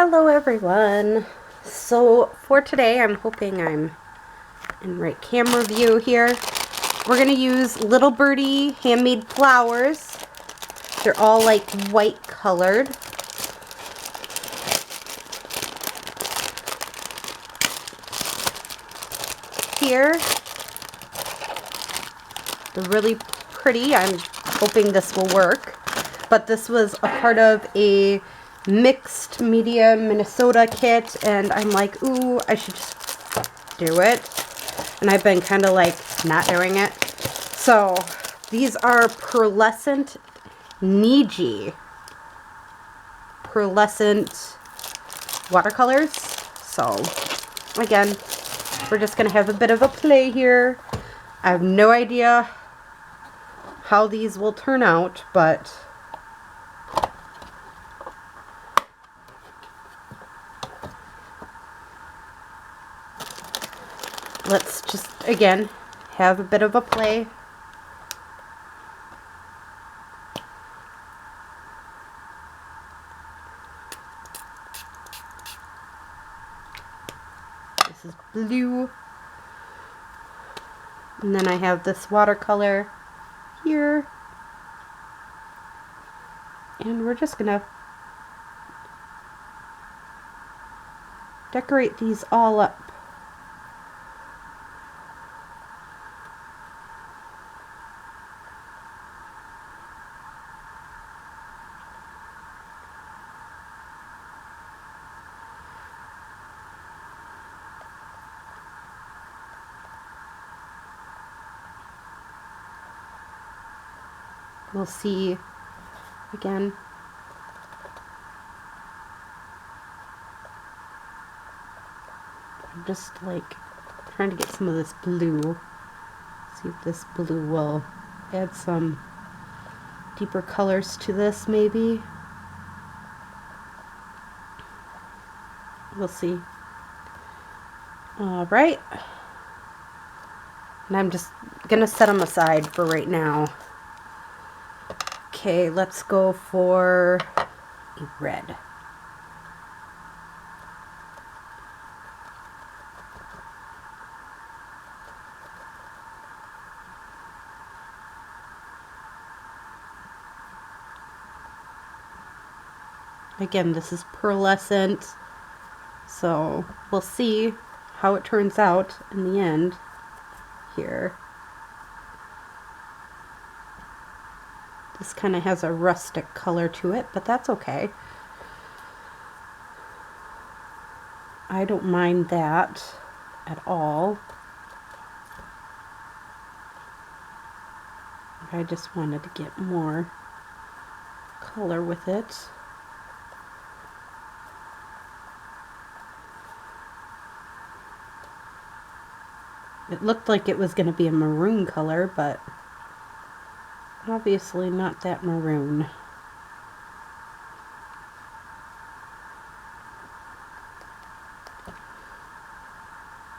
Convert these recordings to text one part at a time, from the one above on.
Hello everyone. So for today, I'm hoping I'm in right camera view here. We're going to use Little Birdie handmade flowers. They're all like white colored. Here, they're really pretty. I'm hoping this will work. But this was a part of a Mixed Media Minnisota kit, and I'm like, ooh, I should just do it. And I've been kind of like not doing it. So these are Pearlescent Watercolors. So again, we're just gonna have a bit of a play here. I have no idea how these will turn out, but let's just, again, have a bit of a play. This is blue. And then I have this watercolor here. And we're just gonna decorate these all up. We'll see again. I'm just like trying to get some of this blue. See if this blue will add some deeper colors to this, maybe. We'll see. All right. And I'm just gonna set them aside for right now. Okay, let's go for a red. Again, this is pearlescent, so we'll see how it turns out in the end here. This kind of has a rustic color to it, but that's okay. I don't mind that at all. I just wanted to get more color with it. It looked like it was going to be a maroon color, but obviously not that maroon.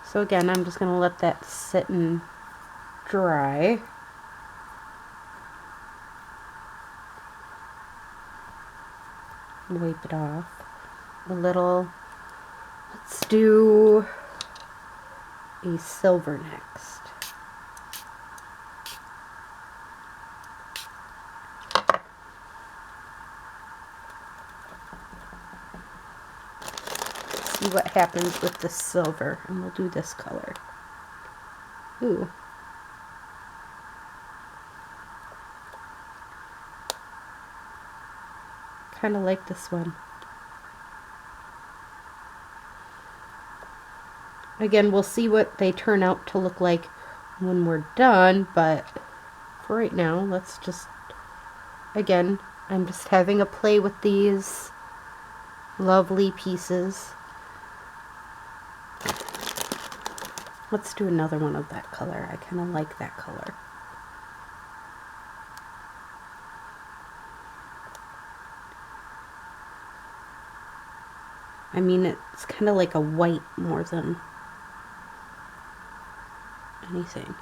So again, I'm just going to let that sit and dry. Wipe it off a little. Let's do a silver next. See what happens with the silver, and we'll do this color. Ooh. Kind of like this one. Again, we'll see what they turn out to look like when we're done, but for right now, let's just, again, I'm just having a play with these lovely pieces. Let's do another one of that color. I kind of like that color. I mean, it's kind of like a white more than anything.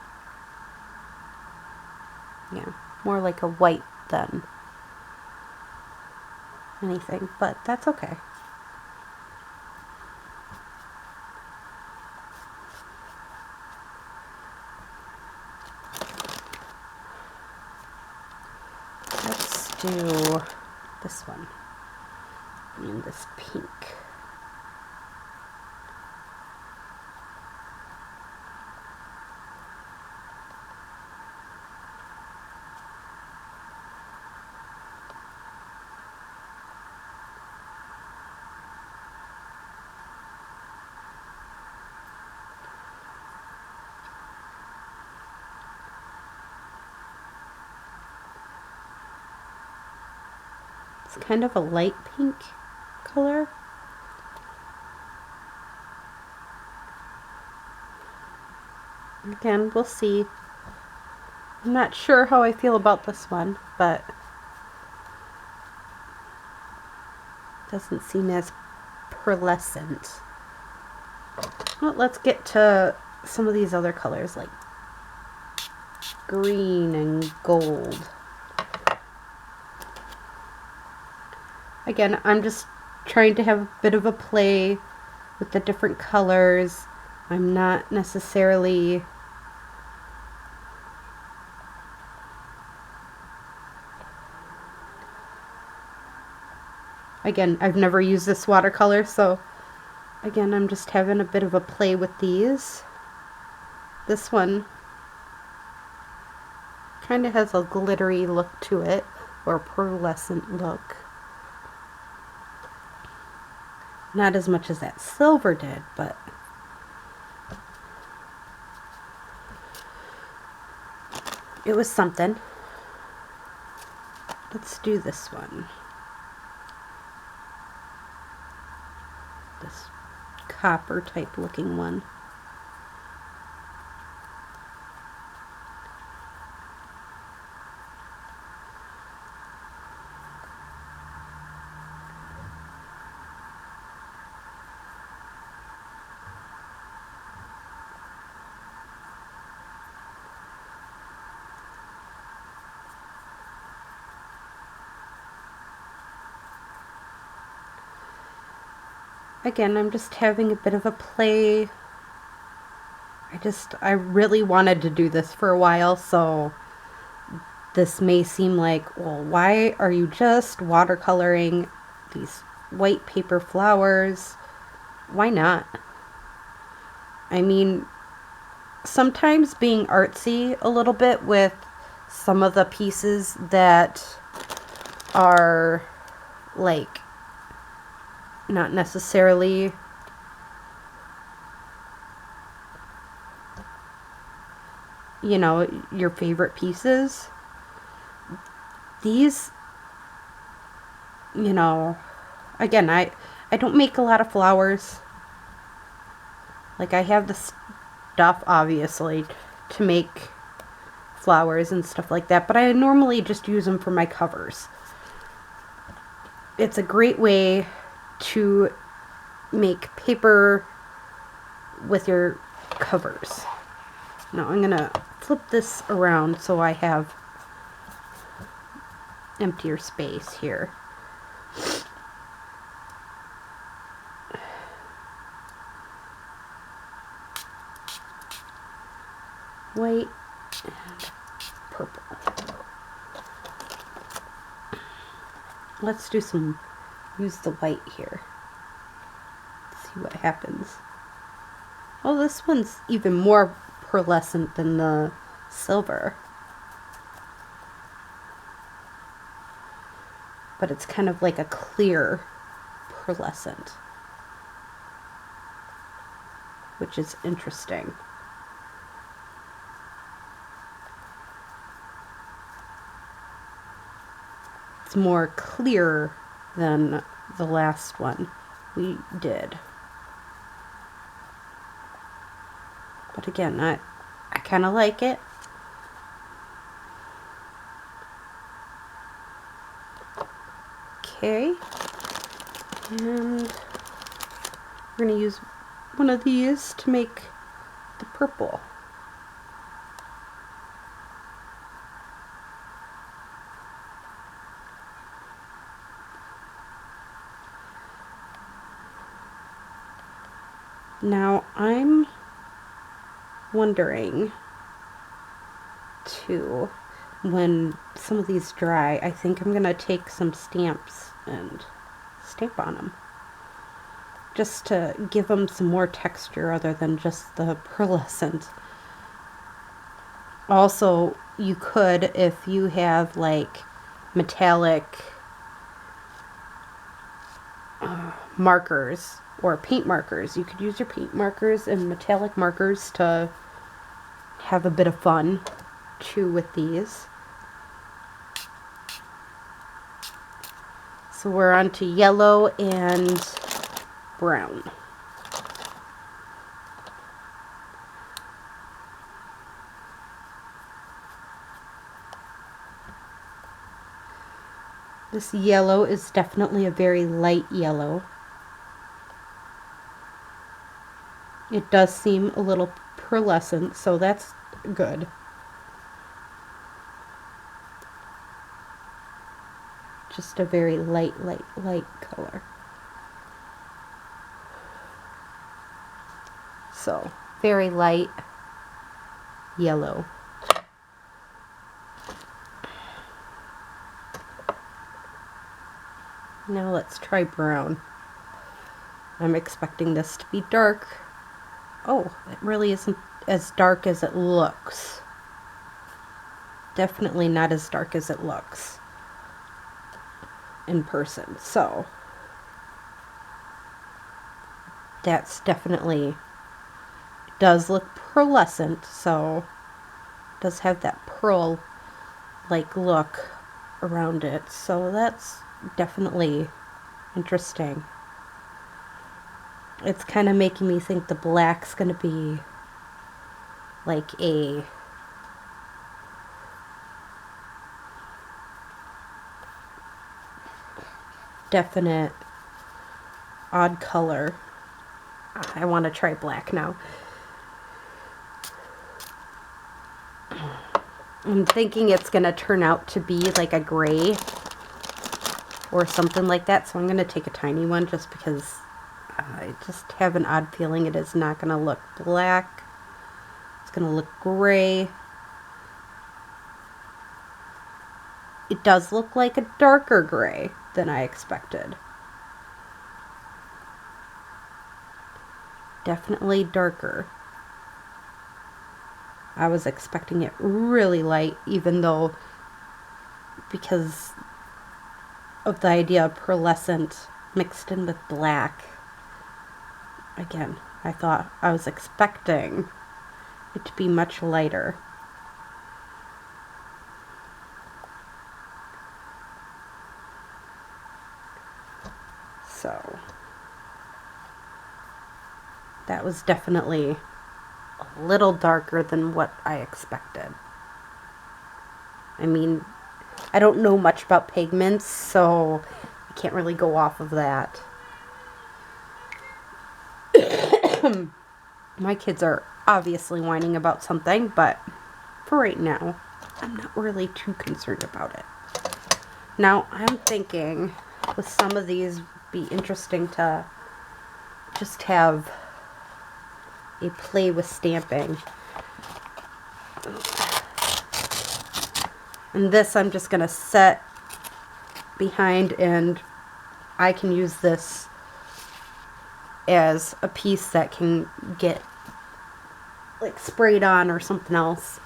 Yeah, more like a white than anything, but that's okay. do this one and this pink. It's kind of a light pink color. Again, we'll see. I'm not sure how I feel about this one, but it doesn't seem as pearlescent. Well, let's get to some of these other colors like green and gold. Again, I'm just trying to have a bit of a play with the different colors. I'm not necessarily again, I've never used this watercolor, so again, I'm just having a bit of a play with these. This one kind of has a glittery look to it, or pearlescent look. Not as much as that silver did, but it was something. Let's do this one. This copper type looking one. Again, I'm just having a bit of a play. I really wanted to do this for a while, so this may seem like, well, why are you just watercoloring these white paper flowers? Why not? I mean, sometimes being artsy a little bit with some of the pieces that are like not necessarily you know, your favorite pieces. These, you know, again, I don't make a lot of flowers. Like, I have the stuff, obviously, to make flowers and stuff like that, but I normally just use them for my covers. It's a great way to make paper with your covers. Now I'm gonna flip this around so I have emptier space here. White and purple. Let's do some, use the white here. See what happens. Oh, this one's even more pearlescent than the silver. But it's kind of like a clear pearlescent, which is interesting. It's more clear than the last one we did. But again, I kind of like it. Okay. And we're going to use one of these to make the purple. Now I'm wondering too, when some of these dry, I think I'm going to take some stamps and stamp on them, just to give them some more texture other than just the pearlescent. Also, you could, if you have like metallic markers or paint markers, you could use your paint markers and metallic markers to have a bit of fun too with these. So we're on to yellow and brown. This yellow is definitely a very light yellow. It does seem a little pearlescent, so that's good. Just a very light color. So, very light yellow. Now let's try brown. I'm expecting this to be dark. Oh, it really isn't as dark as it looks. Definitely not as dark as it looks in person. So, that's definitely, does look pearlescent, so it does have that pearl-like look around it. So that's definitely interesting. It's kind of making me think the black's going to be like a definite odd color. I want to try black now. I'm thinking it's going to turn out to be like a gray or something like that, so I'm going to take a tiny one just because I just have an odd feeling it is not going to look black. It's going to look gray. It does look like a darker gray than I expected. Definitely darker. I was expecting it really light, even though, because of the idea of pearlescent mixed in with black. Again, I was expecting it to be much lighter. So, that was definitely a little darker than what I expected. I mean, I don't know much about pigments, so I can't really go off of that. My kids are obviously whining about something, but for right now, I'm not really too concerned about it. Now, I'm thinking with some of these, it'd be interesting to just have a play with stamping. And this I'm just going to set behind, and I can use this as a piece that can get like sprayed on or something else.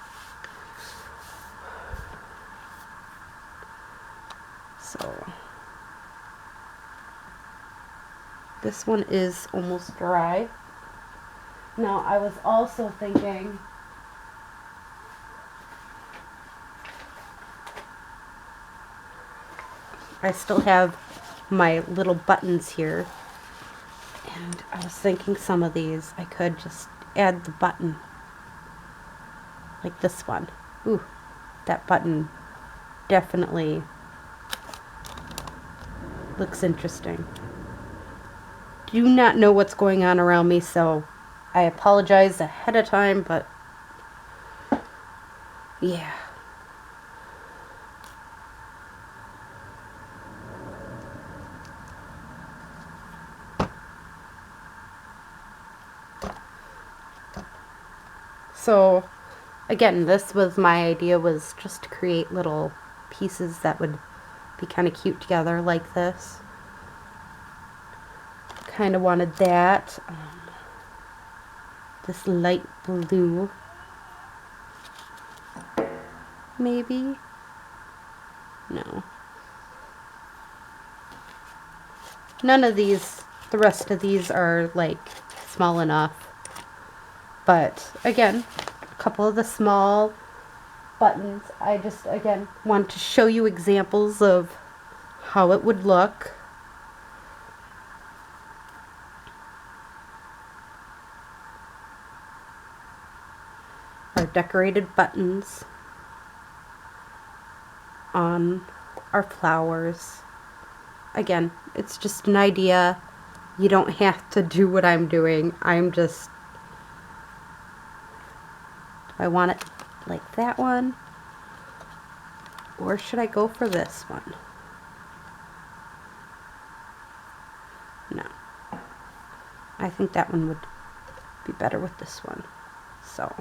So this one is almost dry. Now I was also thinking I still have my little buttons here, and I was thinking some of these I could just add the button like this one. Ooh, that button definitely looks interesting. Do not know what's going on around me, so I apologize ahead of time, but yeah. So again, this was my idea, was just to create little pieces that would be kind of cute together like this. Kind of wanted that. This light blue, maybe? No. None of these, the rest of these are like small enough. But again, a couple of the small buttons. I just, again, want to show you examples of how it would look. Our decorated buttons on our flowers. Again, it's just an idea. You don't have to do what I'm doing. I'm just, I want it like that one, or should I go for this one? No, I think that one would be better with this one. So